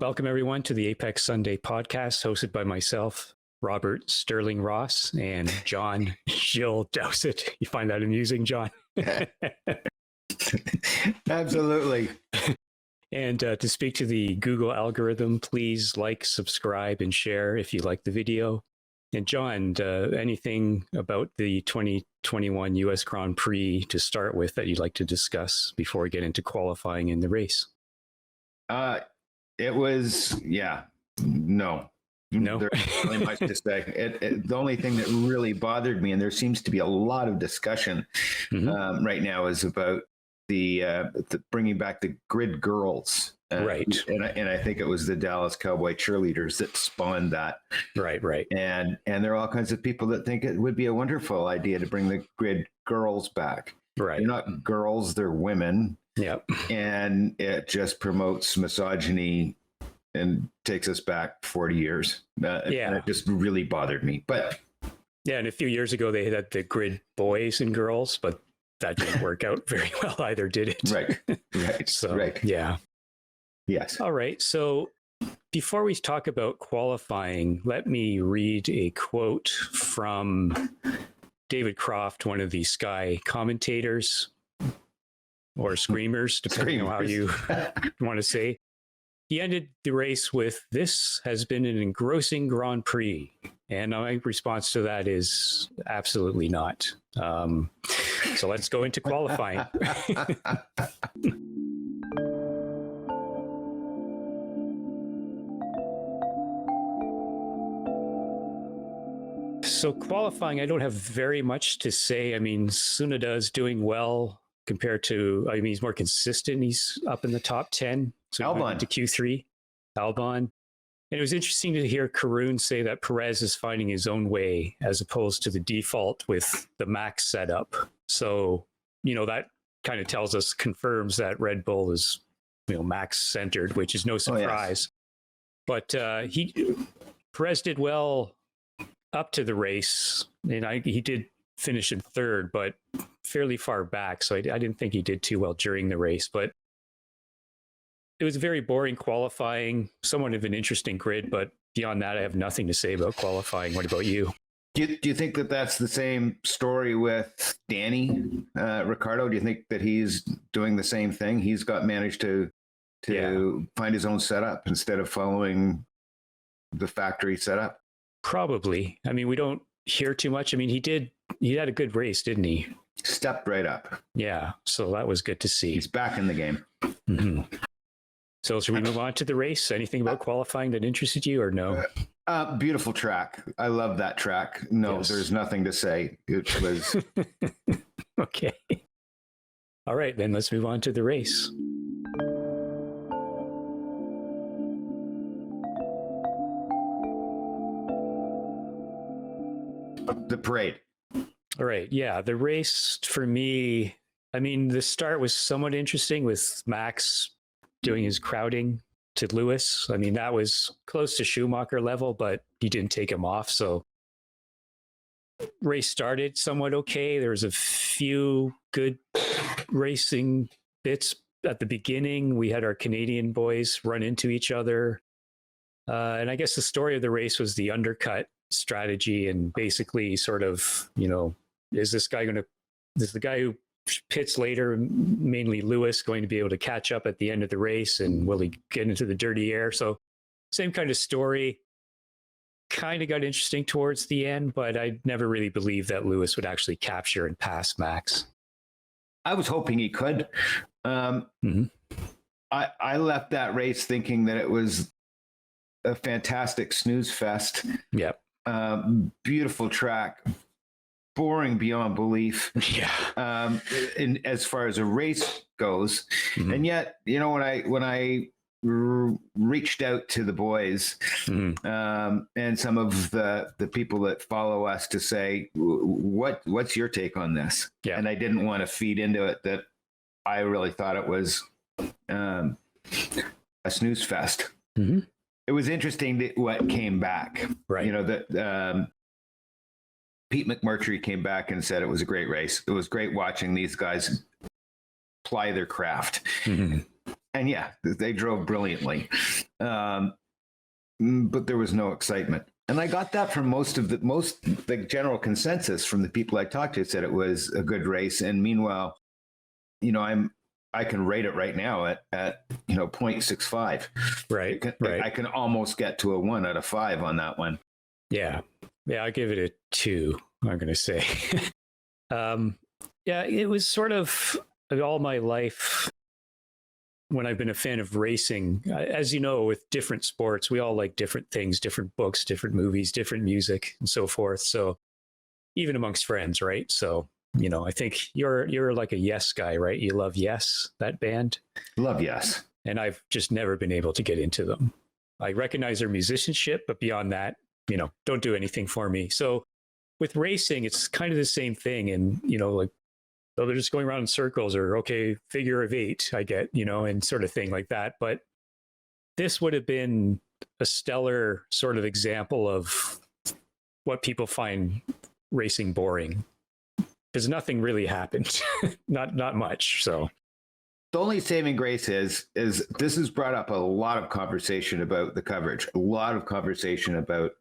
Welcome, everyone, to the Apex Sunday podcast hosted by myself, Robert Sterling Ross, and John Jill Dowsett. You find that amusing, John? Absolutely. And to speak to the Google algorithm, please like, subscribe, and share if you like the video. And John, anything about the 2021 US Grand Prix to start with that you'd like to discuss before we get into qualifying in the race? It was, no. There's really much to say. The only thing that really bothered me, and there seems to be a lot of discussion right now, is about the bringing back the grid girls. Right. And I think it was the Dallas Cowboy cheerleaders that spawned that. Right. And there are all kinds of people that think it would be a wonderful idea to bring the grid girls back. Right. They're not girls, they're women. Yep. And it just promotes misogyny and takes us back 40 years. And it just really bothered me. But yeah, and a few years ago they had the grid boys and girls, but that didn't work out very well either, did it? Right. So, right. Yeah. Yes. All right. So before we talk about qualifying, let me read a quote from David Croft, one of the Sky commentators or screamers, depending on how you want to say. He ended the race with, "This has been an engrossing Grand Prix." And my response to that is absolutely not. So let's go into qualifying. So qualifying, I don't have very much to say. I mean, Tsunoda is doing well compared to, he's more consistent. He's up in the top 10. So Albon to Q3, Albon. And it was interesting to hear Karun say that Perez is finding his own way as opposed to the default with the Max setup. So, that kind of confirms that Red Bull is, Max centered, which is no surprise. Oh, yes. But Perez did well up to the race, and he did finish in third, but fairly far back. So I didn't think he did too well during the race, but it was a very boring qualifying, somewhat of an interesting grid, but beyond that, I have nothing to say about qualifying. What about you? Do you think that that's the same story with Danny Ricciardo? Do you think that he's doing the same thing? He's managed to find his own setup instead of following the factory setup? Probably. I mean, we don't hear too much. I mean, he had a good race, didn't he? Stepped right up. Yeah. So that was good to see. He's back in the game. Mm-hmm. So should we move on to the race? Anything about qualifying that interested you or no? Beautiful track. I love that track. No, yes. There's nothing to say. It was. Okay. All right, then let's move on to the race. The parade. All right. Yeah. The race for me, I mean, the start was somewhat interesting with Max doing his crowding to Lewis. I mean, that was close to Schumacher level, but he didn't take him off. So race started somewhat okay. There was a few good racing bits at the beginning. We had our Canadian boys run into each other. And I guess the story of the race was the undercut strategy, and basically sort of, is the guy who pits later, mainly Lewis, going to be able to catch up at the end of the race, and will he get into the dirty air? So same kind of story. Kind of got interesting towards the end, but I never really believed that Lewis would actually capture and pass Max. I was hoping he could. I left that race thinking that it was a fantastic snooze fest. Yep. Beautiful track, boring beyond belief. Yeah. In as far as a race goes, and yet, when I reached out to the boys and some of the people that follow us to say, what's your take on this? Yeah. And I didn't want to feed into it that I really thought it was a snooze fest. Mm-hmm. It was interesting what came back. Right. That Pete McMurtry came back and said it was a great race. It was great watching these guys ply their craft. Mm-hmm. And yeah, they drove brilliantly. but there was no excitement. And I got that from the general consensus from the people I talked to said it was a good race. And meanwhile, I can rate it right now at 0.65. Right. I can almost get to a 1 out of 5 on that one. Yeah. I give it a 2. I'm going to say. Yeah, it was sort of all my life when I've been a fan of racing. As you know, with different sports, we all like different things, different books, different movies, different music, and so forth. So even amongst friends, right? So, I think you're like a Yes guy, right? You love Yes, that band? Love Yes. And I've just never been able to get into them. I recognize their musicianship, but beyond that, don't do anything for me. So with racing, it's kind of the same thing. And, like, so they're just going around in circles, or okay, figure of 8, I get, and sort of thing like that. But this would have been a stellar sort of example of what people find racing boring, because nothing really happened, not much. So the only saving grace is this has brought up a lot of conversation about the coverage, a lot of conversation about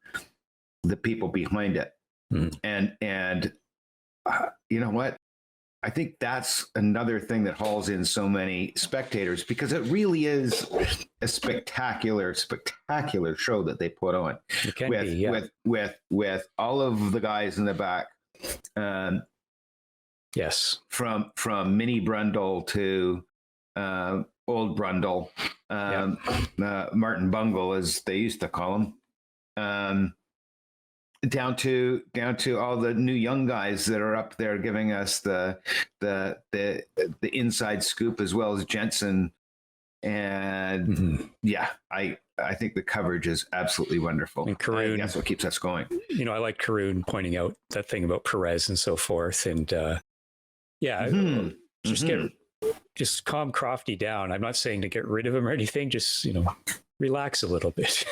the people behind it, and you know what? I think that's another thing that hauls in so many spectators, because it really is a spectacular show that they put on with all of the guys in the back. Yes, from Mini Brundle to Old Brundle, Martin Bungle, as they used to call him. Down to all the new young guys that are up there giving us the inside scoop, as well as Jensen. And I think the coverage is absolutely wonderful. And Karun, that's what keeps us going. I like Karun pointing out that thing about Perez and so forth. And just calm Crofty down. I'm not saying to get rid of him or anything, just relax a little bit.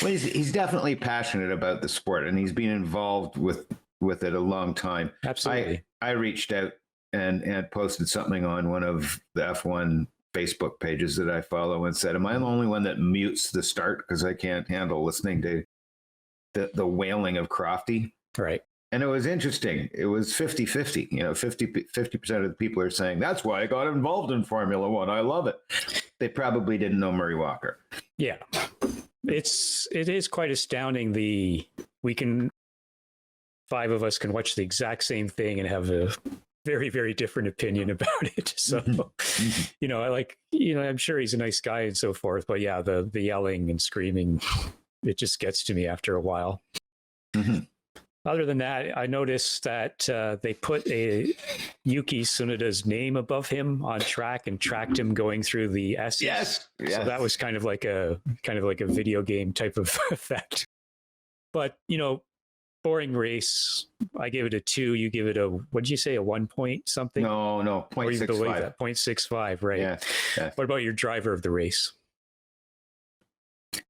Well, he's definitely passionate about the sport, and he's been involved with it a long time. Absolutely. I reached out and posted something on one of the F1 Facebook pages that I follow and said, am I the only one that mutes the start because I can't handle listening to the wailing of Crofty? Right. And it was interesting. It was 50-50. 50% of the people are saying, that's why I got involved in Formula One. I love it. They probably didn't know Murray Walker. Yeah. It is quite astounding. We can, 5 of us can watch the exact same thing and have a very, very different opinion about it. So, I like, I'm sure he's a nice guy and so forth, but yeah, the yelling and screaming, it just gets to me after a while. Mm-hmm. Other than that, I noticed that they put a Yuki Tsunoda's name above him on track and tracked him going through the S's. Yes. So that was kind of like a video game type of effect. But boring race. I gave it a 2. You give it a, what did you say, a 1 point something? No, 0.65. 0.65, right? Yeah. What about your driver of the race?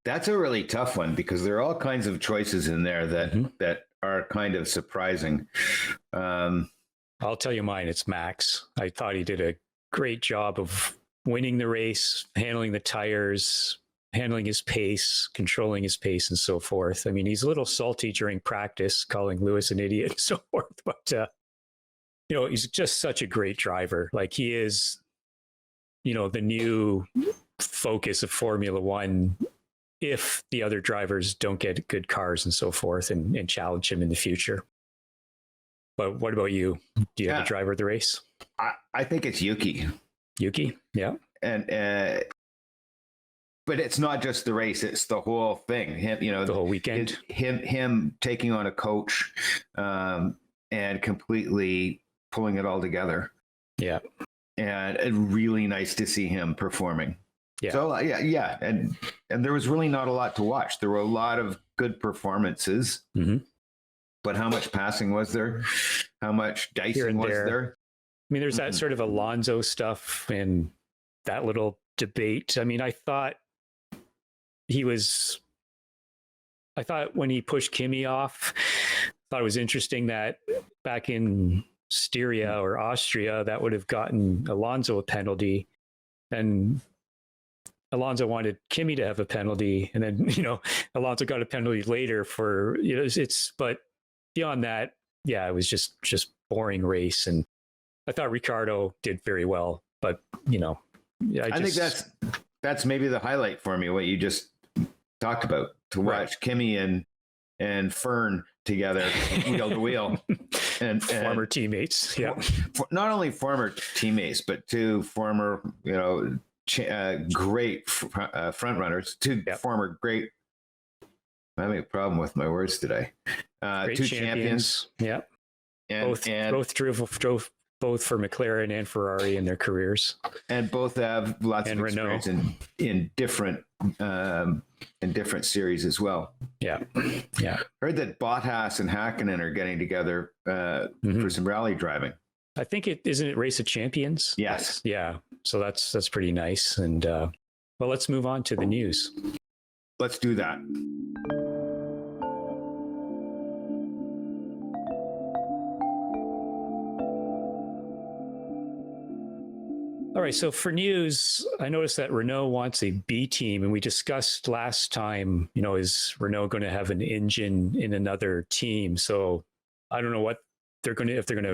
That's a really tough one, because there are all kinds of choices in there that are kind of surprising. I'll tell you mine. It's Max. I thought he did a great job of winning the race, handling the tires, handling his pace, controlling his pace, and so forth. I mean, he's a little salty during practice, calling Lewis an idiot and so forth. But, he's just such a great driver. Like, he is, the new focus of Formula One, if the other drivers don't get good cars and so forth and challenge him in the future. But what about you? Do you have a driver of the race? I think it's Yuki. Yuki, yeah. And but it's not just the race; it's the whole thing. Him, the whole weekend. Him taking on a coach and completely pulling it all together. Yeah, and really nice to see him performing. Yeah. So and there was really not a lot to watch. There were a lot of good performances, but how much passing was there? How much dicing was there? I mean, there's that sort of Alonso stuff and that little debate. I mean, I thought when he pushed Kimi off, I thought it was interesting that back in Styria or Austria, that would have gotten Alonso a penalty, and Alonso wanted Kimi to have a penalty, and then Alonso got a penalty later for but beyond that, yeah, it was just boring race, and I thought Ricciardo did very well, but I think that's maybe the highlight for me, what you just talked about, to watch Kimi and Fern together wheel to wheel, and former teammates. Yeah, not only former teammates, but two former great front runners, two former great. I'm having a problem with my words today. Two champions. Yeah, and both drove both for McLaren and Ferrari in their careers, and both have lots of experience in different series as well. Yeah. Heard that Bottas and Hakkinen are getting together for some rally driving. I think isn't it Race of Champions? Yes. Yeah. So that's pretty nice. And well, let's move on to the news. Let's do that. All right, so for news, I noticed that Renault wants a B team, and we discussed last time, is Renault going to have an engine in another team? So I don't know what if they're going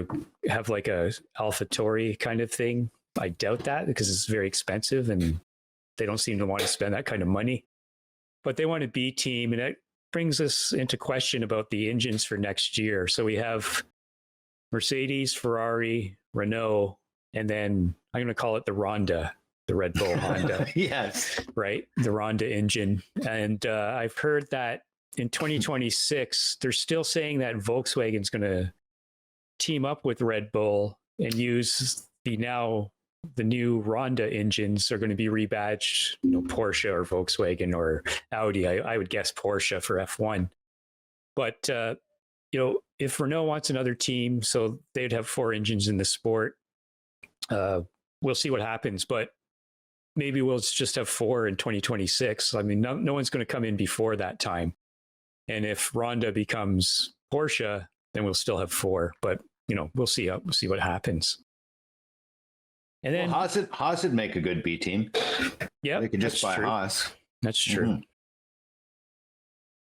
to have like a AlphaTauri kind of thing. I doubt that, because it's very expensive and they don't seem to want to spend that kind of money. But they want a B team, and that brings us into question about the engines for next year. So we have Mercedes, Ferrari, Renault, and then I'm going to call it the Rhonda, the Red Bull Honda. Yes. Right. The Rhonda engine. And I've heard that in 2026, they're still saying that Volkswagen's going to team up with Red Bull and use the new Rhonda engines are going to be rebadged, Porsche or Volkswagen or Audi. I would guess Porsche for F1. But, if Renault wants another team, so they'd have 4 engines in the sport. We'll see what happens, but maybe we'll just have 4 in 2026. I mean, no one's going to come in before that time. And if Rhonda becomes Porsche, then we'll still have 4. But we'll see. We'll see what happens. And then Haas would make a good B team. Yeah, they could just buy Haas. That's true. Mm-hmm.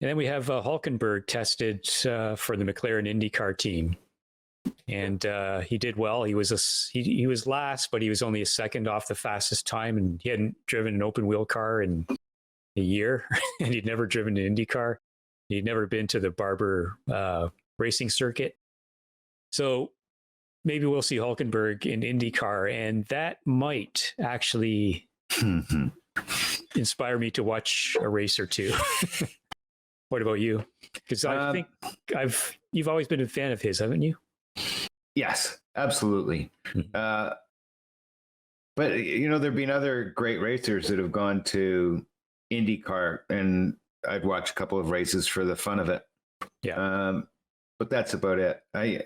And then we have Hulkenberg tested for the McLaren IndyCar team. And he did well. He was last, but he was only a second off the fastest time, and he hadn't driven an open wheel car in a year, and he'd never driven an Indy car. He'd never been to the Barber racing circuit. So maybe we'll see Hulkenberg in IndyCar, and that might actually inspire me to watch a race or two. What about you? Because I think you've always been a fan of his, haven't you? Yes, absolutely. But there've been other great racers that have gone to IndyCar, and I'd watch a couple of races for the fun of it. Yeah. But that's about it. I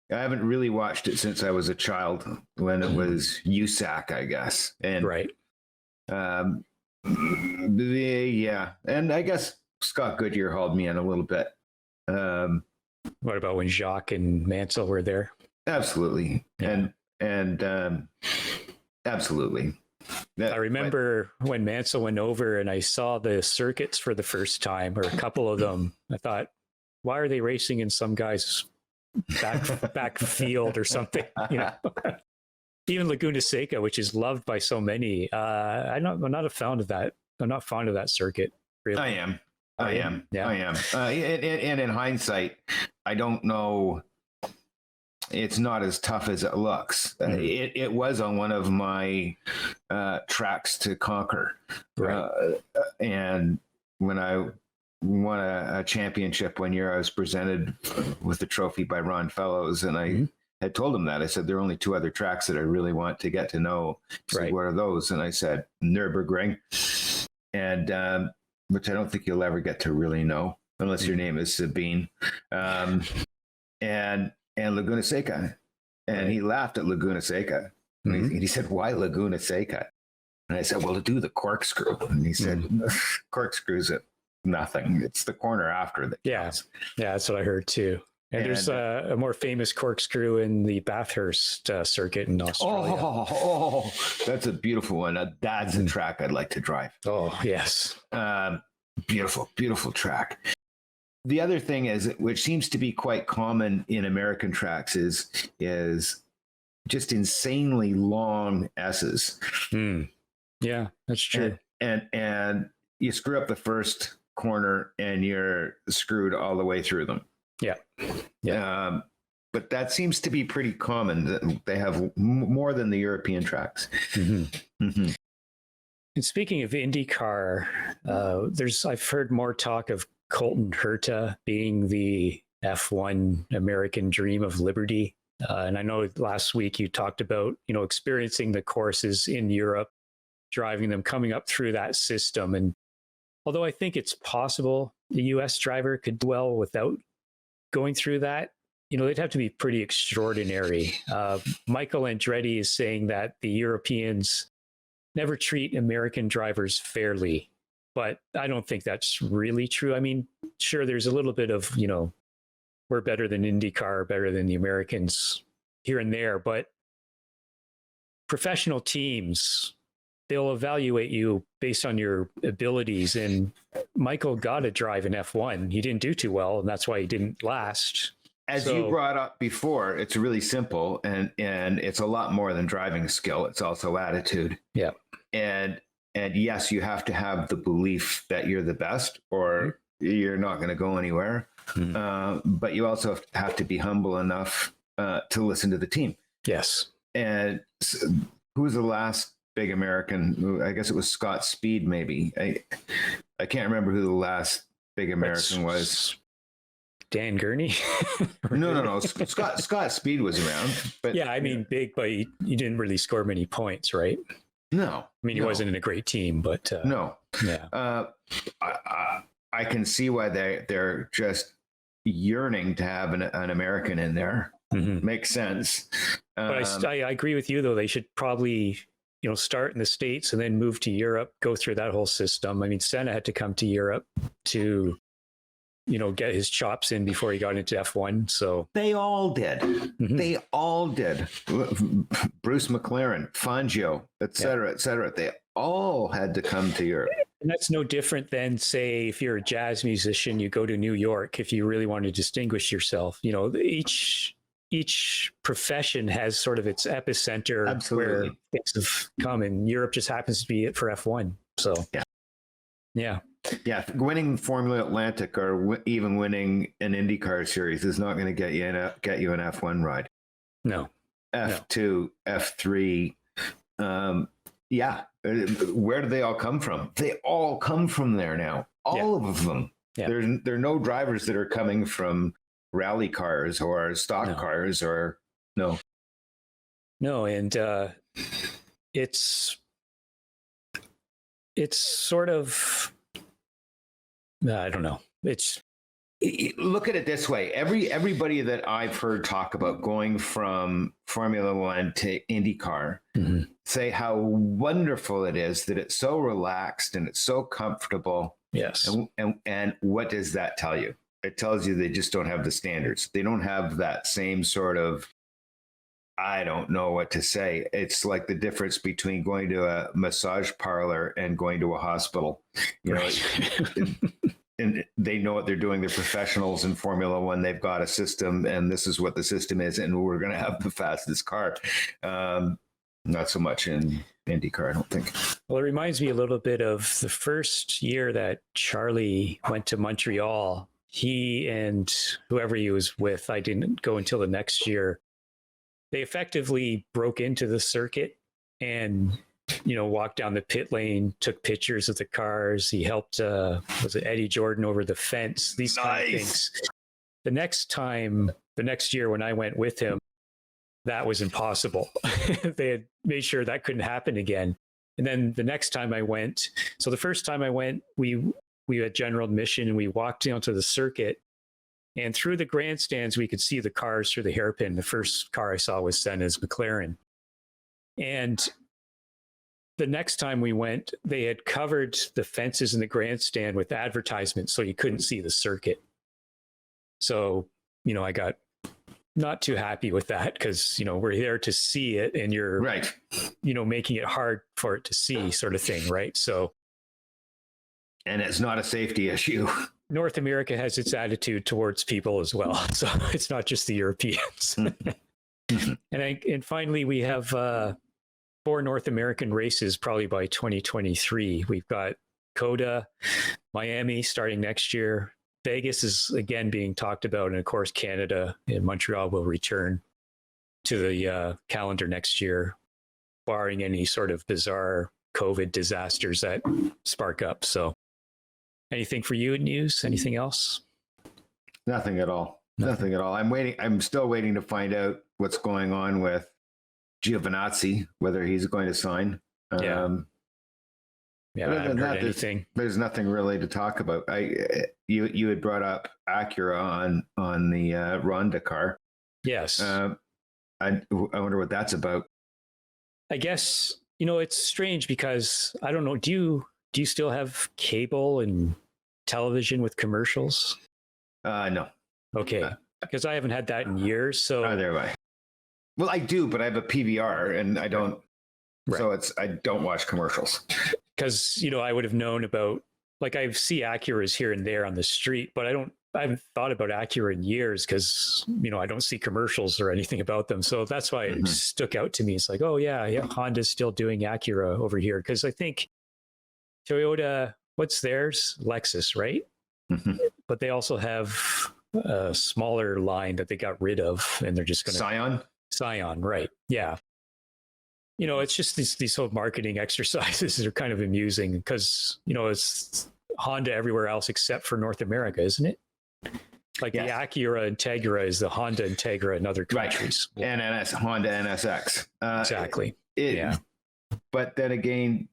haven't really watched it since I was a child, when it was USAC, I guess. And right. Yeah, and I guess Scott Goodyear hauled me in a little bit. What about when Jacques and Mansell were there? Absolutely. Yeah. And absolutely. I remember when Mansell went over and I saw the circuits for the first time, or a couple of them. I thought, why are they racing in some guy's back field or something? Even Laguna Seca, which is loved by so many. I'm not a fan of that. I'm not fond of that circuit. Really. I am. Yeah. I am. And in hindsight, I don't know. It's not as tough as it looks. It was on one of my tracks to conquer. Right. And when I won a championship one year, I was presented with the trophy by Ron Fellows, and I had told him that. I said, there are only 2 other tracks that I really want to get to know. Said, what are those? And I said, Nürburgring. And which I don't think you'll ever get to really know unless your name is Sabine, and Laguna Seca. And he laughed at Laguna Seca. And he said, why Laguna Seca? And I said, well, to do the corkscrew. And he said, corkscrews at nothing. It's the corner after that. Yeah, that's what I heard too. And there's a more famous corkscrew in the Bathurst circuit in Australia. Oh, that's a beautiful one. That's a track I'd like to drive. Oh, yes. Beautiful, beautiful track. The other thing is, which seems to be quite common in American tracks, is just insanely long S's. Yeah, that's true. And you screw up the first corner and you're screwed all the way through them. Yeah. But that seems to be pretty common. They have more than the European tracks. And speaking of IndyCar, I've heard more talk of Colton Herta being the F1 American dream of liberty. And I know last week you talked about, experiencing the courses in Europe, driving them, coming up through that system. And although I think it's possible the US driver could do well without going through that, they'd have to be pretty extraordinary. Michael Andretti is saying that the Europeans never treat American drivers fairly, but I don't think that's really true. I mean, sure, there's a little bit of, we're better than IndyCar, better than the Americans here and there, but professional teams, they'll evaluate you based on your abilities. And Michael got to drive in F1. He didn't do too well, and that's why he didn't last. As you brought up before, it's really simple, and it's a lot more than driving skill. It's also attitude. Yeah. And yes, you have to have the belief that you're the best, or you're not going to go anywhere. But you also have to be humble enough to listen to the team. Yes. And who was the last big American? I guess it was Scott Speed, maybe. I can't remember who the last big American was. Dan Gurney? No. Scott Speed was around. But yeah, I mean, big, but he didn't really score many points, right? No. I mean, he wasn't in a great team, but no. Yeah. I can see why they're just yearning to have an American in there. Makes sense. But I agree with you, though. They should probably, start in the States and then move to Europe, go through that whole system. I mean, Senna had to come to Europe to, get his chops in before he got into F1. So they all did. They all did. Bruce McLaren, Fangio, et cetera. They all had to come to Europe. And that's no different than, say, if you're a jazz musician, you go to New York if you really want to distinguish yourself. Each profession has sort of its epicenter. Absolutely. Where things have come, and Europe just happens to be it for F1. So yeah. Winning Formula Atlantic or even winning an IndyCar series is not going to get you an F1 ride. No. F2, F3. Where do they all come from? They all come from there now. All of them. Yeah. There are no drivers that are coming from rally cars or stock cars or no. And it's sort of, I don't know. Look at it this way. Everybody that I've heard talk about going from Formula One to IndyCar say how wonderful it is, that it's so relaxed and it's so comfortable. Yes. And what does that tell you? It tells you they just don't have the standards. They don't have that same sort of, I don't know what to say. It's like the difference between going to a massage parlor and going to a hospital. And they know what they're doing. They're professionals in Formula One. They've got a system, and this is what the system is, and we're going to have the fastest car. Not so much in IndyCar, I don't think. Well, it reminds me a little bit of the first year that Charlie went to Montreal. He and whoever he was with, I didn't go until the next year. They effectively broke into the circuit and walked down the pit lane, took pictures of the cars. He helped, was it Eddie Jordan over the fence? These kind of things. The next year when I went with him, that was impossible. They had made sure that couldn't happen again. And then the next time I went, so the first time I went, we had general admission and we walked down to the circuit, and through the grandstands, we could see the cars through the hairpin. The first car I saw was Senna's McLaren. And the next time we went, they had covered the fences in the grandstand with advertisements so you couldn't see the circuit. So, I got not too happy with that because, we're there to see it and you're, Right. Making it hard for it to see sort of thing. Right. So, And it's not a safety issue. North America has its attitude towards people as well. So it's not just the Europeans. And finally, we have 4 North American races probably by 2023. We've got COTA, Miami starting next year. Vegas is again being talked about. And of course, Canada and Montreal will return to the calendar next year, barring any sort of bizarre COVID disasters that spark up. So anything for you in news? Anything else? Nothing at all. Nothing at all. I'm still waiting to find out what's going on with Giovinazzi, whether he's going to sign. Yeah, I haven't heard anything. There's nothing really to talk about. You had brought up Acura on the Rhonda car. Yes. I wonder what that's about. I guess, it's strange because I don't know. Do you still have cable and television with commercials? No. Okay. Because I haven't had that in years. So either way. Well, I do, but I have a PVR and I don't. Right. So I don't watch commercials. Because, I would have known about, like, I see Acuras here and there on the street, but I haven't thought about Acura in years because, I don't see commercials or anything about them. So that's why it stuck out to me. It's like, oh, yeah, Honda's still doing Acura over here. Because I think Toyota, what's theirs? Lexus, right? But they also have a smaller line that they got rid of and they're just going to... Scion, right. Yeah. It's just these whole marketing exercises are kind of amusing because, it's Honda everywhere else except for North America, isn't it? Like the Acura Integra is the Honda Integra in other countries. Right. And Honda NSX. Exactly. But then again,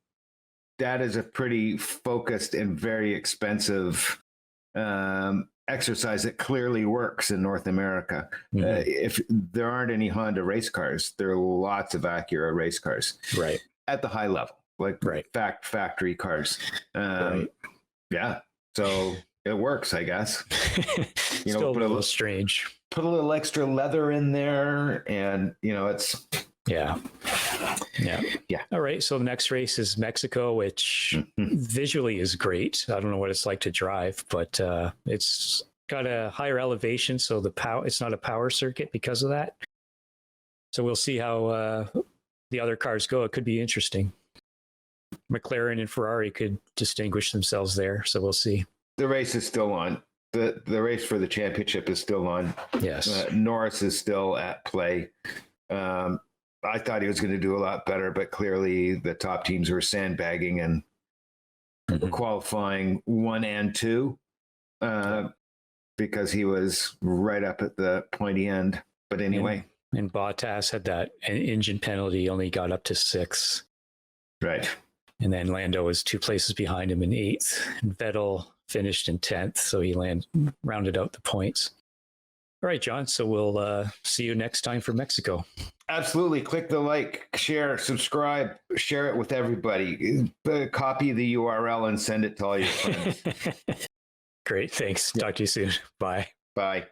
that is a pretty focused and very expensive exercise that clearly works in North America. If there aren't any Honda race cars, there are lots of Acura race cars, right, at the high level, like factory cars. Yeah, so it works, I guess. Still a little strange. Put a little extra leather in there, and it's yeah. All right. So the next race is Mexico, which visually is great. I don't know what it's like to drive, but it's got a higher elevation, so it's not a power circuit because of that. So we'll see how the other cars go. It could be interesting. McLaren and Ferrari could distinguish themselves there, so we'll see. The race is still on. The race for the championship is still on. Yes. Norris is still at play. I thought he was going to do a lot better, but clearly the top teams were sandbagging and qualifying 1 and 2 because he was right up at the pointy end. But anyway. And Bottas had that engine penalty, only got up to 6. Right. And then Lando was 2 places behind him in 8th. And Vettel finished in 10th, so he rounded out the points. All right, John. So we'll see you next time for Mexico. Absolutely. Click the like, share, subscribe, share it with everybody. Copy the URL and send it to all your friends. Great. Thanks. Talk to you soon. Bye. Bye.